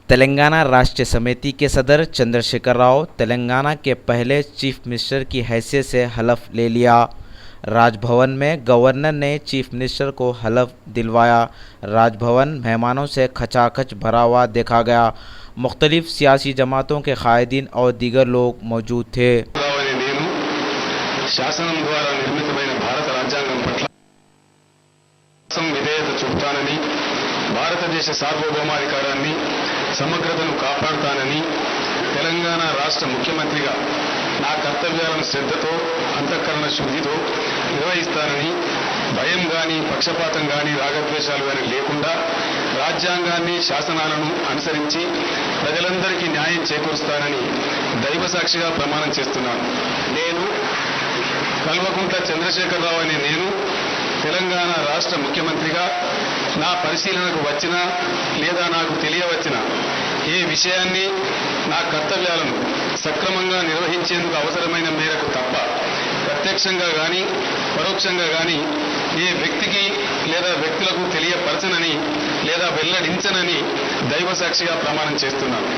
तेलंगाना राष्ट्र समिति के सदर चंद्रशेखर राव तेलंगाना के पहले चीफ मिनिस्टर की हैसियत से हलफ ले लिया। राजभवन में गवर्नर ने चीफ मिनिस्टर को हलफ दिलवाया। राजभवन मेहमानों से खचाखच भरा हुआ देखा गया। मुख्तलिफ सियासी जमातों के कायदीन और दीगर लोग मौजूद थे। శాసనం ద్వారా నిర్మితమైన భారత రాజ్యాంగం పట్ల విధేయత చూపుతానని, భారతదేశ సార్వభౌమాధికారాన్ని సమగ్రతను కాపాడుతానని, తెలంగాణ రాష్ట్ర ముఖ్యమంత్రిగా నా కర్తవ్యాలను శ్రద్ధతో అంతఃకరణ శుద్ధితో నిర్వహిస్తానని, భయం కానీ పక్షపాతం కానీ రాగద్వేషాలు కానీ లేకుండా రాజ్యాంగాన్ని శాసనాలను అనుసరించి ప్రజలందరికీ న్యాయం చేకూరుస్తానని దైవ సాక్షిగా ప్రమాణం చేస్తున్నాను. నేను కల్వకుంట్ల చంద్రశేఖర్ రావు అనే నేను తెలంగాణ రాష్ట్ర ముఖ్యమంత్రిగా నా పరిశీలనకు వచ్చినా లేదా నాకు తెలియవచ్చిన ఏ విషయాన్ని నా కర్తవ్యాలను సక్రమంగా నిర్వహించేందుకు అవసరమైన మేరకు తప్ప ప్రత్యక్షంగా కానీ పరోక్షంగా కానీ ఏ వ్యక్తికి లేదా వ్యక్తులకు తెలియపరచనని లేదా వెల్లడించనని దైవ సాక్షిగా ప్రమాణం చేస్తున్నాను.